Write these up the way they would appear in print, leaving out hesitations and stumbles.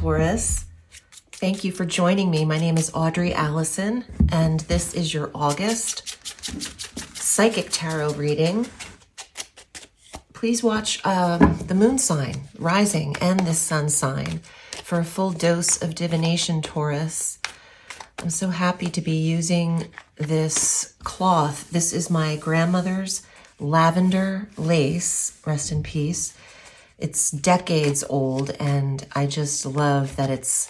Taurus. Thank you for joining me. My name is Audrey Alison, and this is your August Psychic Tarot reading. Please watch the moon sign, rising, and the sun sign for a full dose of divination, Taurus. I'm so happy to be using this cloth. This is my grandmother's lavender lace, rest in peace. It's decades old, and I just love that it's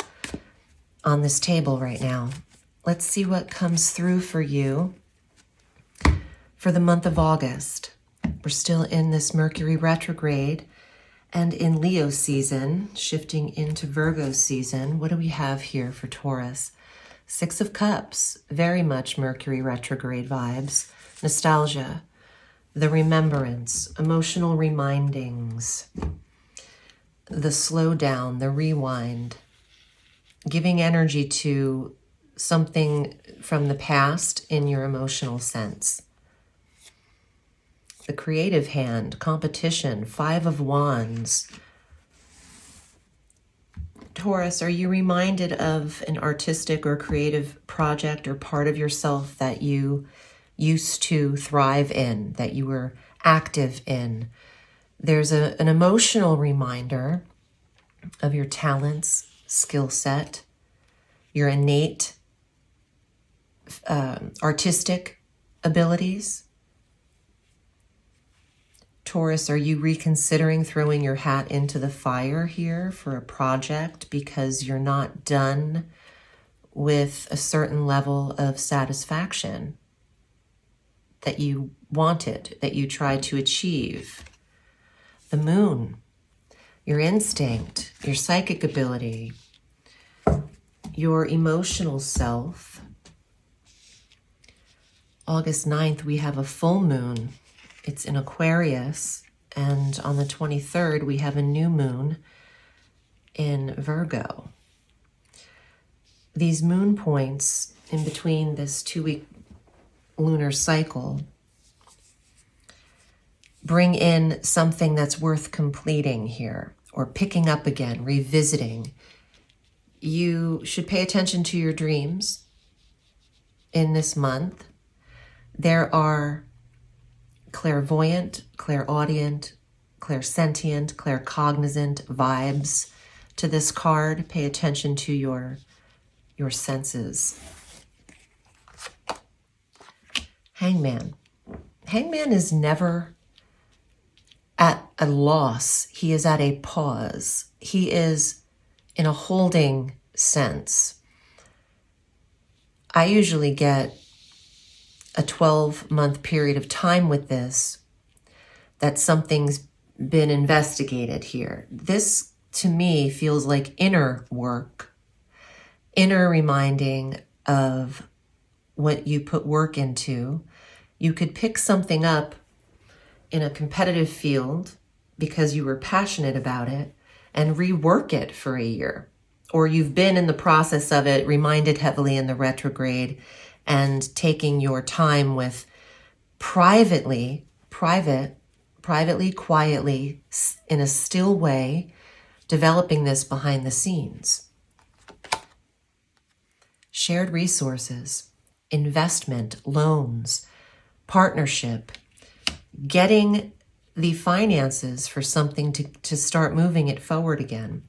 on this table right now. Let's see what comes through for you for the month of August. We're still in this Mercury retrograde and in Leo season, shifting into Virgo season. What do we have here for Taurus? Six of Cups, very much Mercury retrograde vibes. Nostalgia, the remembrance, emotional remindings, the slowdown, the rewind, giving energy to something from the past in your emotional sense. The creative hand, competition, Five of Wands. Taurus, are you reminded of an artistic or creative project or part of yourself that you used to thrive in, that you were active in? There's an emotional reminder of your talents, skill set, your innate artistic abilities. Taurus, are you reconsidering throwing your hat into the fire here for a project because you're not done with a certain level of satisfaction that you wanted, that you tried to achieve? The moon, your instinct, your psychic ability, your emotional self. August 9th, we have a full moon. It's in Aquarius, and on the 23rd, we have a new moon in Virgo. These moon points in between this 2-week lunar cycle bring in something that's worth completing here, or picking up again, revisiting. You should pay attention to your dreams in this month. There are clairvoyant, clairaudient, clairsentient, claircognizant vibes to this card. Pay attention to your senses. Hangman. Hangman is never at a loss. He is at a pause. He is in a holding sense. I usually get a 12-month period of time with this, that something's been investigated here. This, to me, feels like inner work, inner reminding of what you put work into. You could pick something up in a competitive field because you were passionate about it and rework it for a year. Or you've been in the process of it, reminded heavily in the retrograde, and taking your time with privately, quietly, in a still way, developing this behind the scenes. Shared resources, investment, loans, partnership, getting the finances for something to start moving it forward again.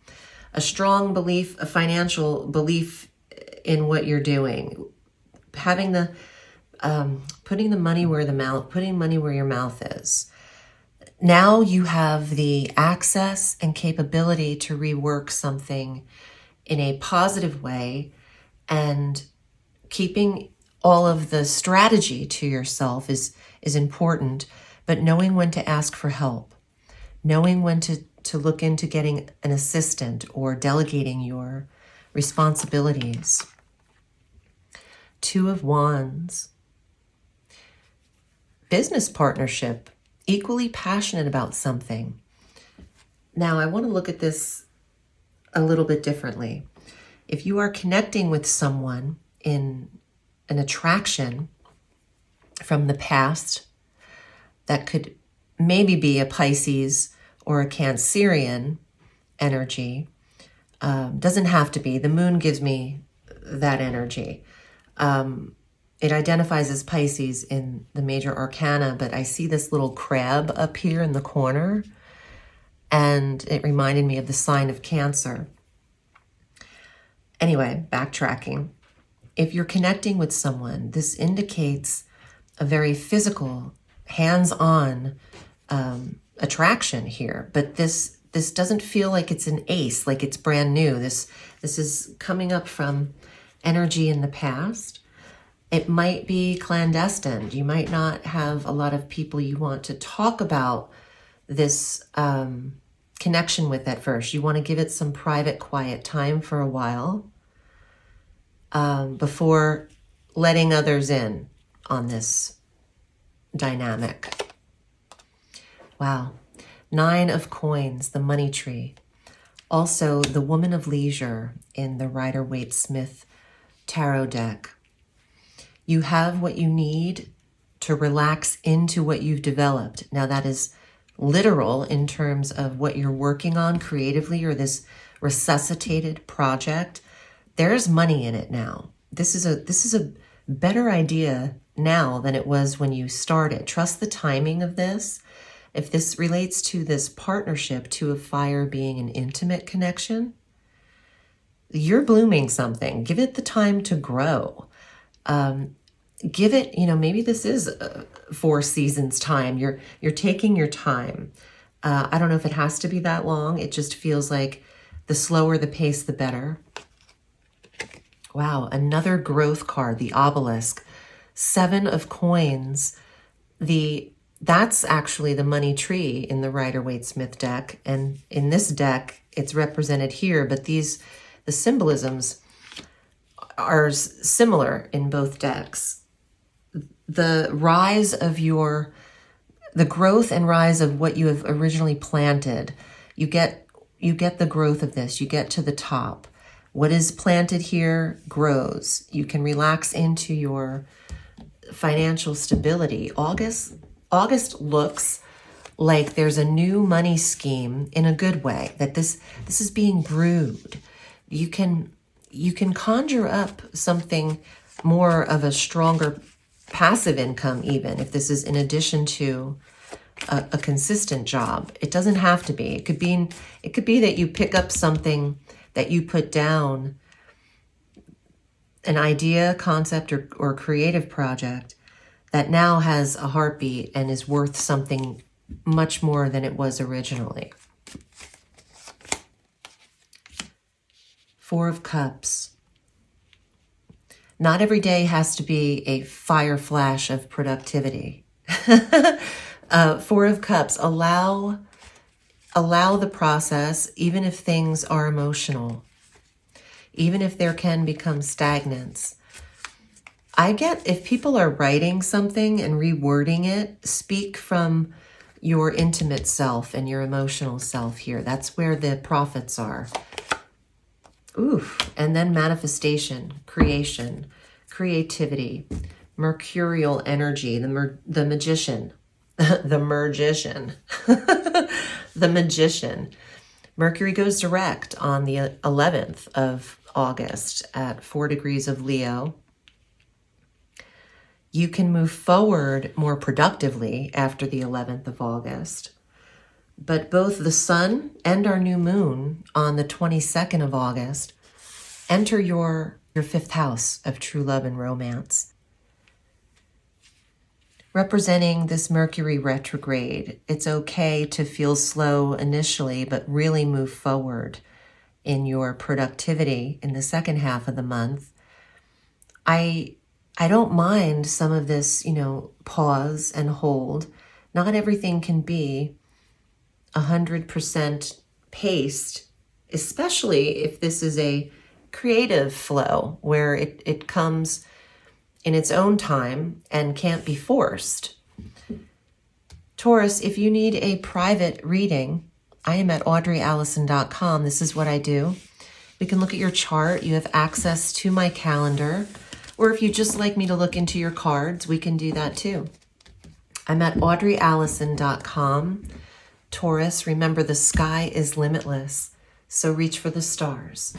A strong belief, a financial belief in what you're doing. Having the, putting money where your mouth is. Now you have the access and capability to rework something in a positive way, and keeping all of the strategy to yourself is important, but knowing when to ask for help, knowing when to look into getting an assistant or delegating your responsibilities. Two of Wands. Business partnership, equally passionate about something. Now, I want to look at this a little bit differently. If you are connecting with someone in an attraction from the past, that could maybe be a Pisces or a Cancerian energy, Doesn't have to be. The moon gives me that energy. It identifies as Pisces in the major arcana, but I see this little crab up here in the corner, and it reminded me of the sign of Cancer. Anyway, backtracking. If you're connecting with someone, this indicates a very physical, hands-on attraction here, but this doesn't feel like it's an ace, like it's brand new. This is coming up from energy in the past. It might be clandestine. You might not have a lot of people you want to talk about this connection with at first. You want to give it some private, quiet time for a while before letting others in on this dynamic. Wow. 9 of Coins, the money tree. Also, the Woman of Leisure in the Rider-Waite-Smith tarot deck. You have what you need to relax into what you've developed. Now, that is literal in terms of what you're working on creatively, or this resuscitated project. There's money in it now. This is a better idea now than it was when you started. Trust the timing of this. If this relates to this partnership, Two of Fire being an intimate connection, you're blooming something. Give it the time to grow. Give it, maybe this is 4 seasons time. You're taking your time. I don't know if it has to be that long. It just feels like the slower the pace, the better. Wow, another growth card, the Obelisk. 7 of Coins. That's actually the money tree in the Rider-Waite-Smith deck. And in this deck, it's represented here, but the symbolisms are similar in both decks. The rise of the growth and rise of what you have originally planted, you get the growth of this, you get to the top. What is planted here grows. You can relax into your financial stability. August looks like there's a new money scheme in a good way, that this is being brewed. You can conjure up something more of a stronger passive income, even if this is in addition to a consistent job. It doesn't have to be. It could be that you pick up something that you put down, an idea, concept, or creative project that now has a heartbeat and is worth something much more than it was originally. 4 of Cups. Not every day has to be a fire flash of productivity. 4 of Cups, allow the process, even if things are emotional, even if there can become stagnance. I get, if people are writing something and rewording it, speak from your intimate self and your emotional self here. That's where the profits are. Oof. And then manifestation, creation, creativity, mercurial energy, the magician, the magician, the magician. Mercury goes direct on the 11th of August at 4 degrees of Leo. You can move forward more productively after the 11th of August. But both the sun and our new moon on the 22nd of August enter your 5th house of true love and romance. Representing this Mercury retrograde, it's okay to feel slow initially, but really move forward in your productivity in the second half of the month. I don't mind some of this, pause and hold. Not everything can be 100% paced, especially if this is a creative flow where it comes in its own time and can't be forced. Taurus, if you need a private reading, I am at audreyalison.com. This is what I do. We can look at your chart. You have access to my calendar. Or if you just like me to look into your cards, we can do that too. I'm at audreyalison.com. Taurus, remember the sky is limitless. so reach for the stars.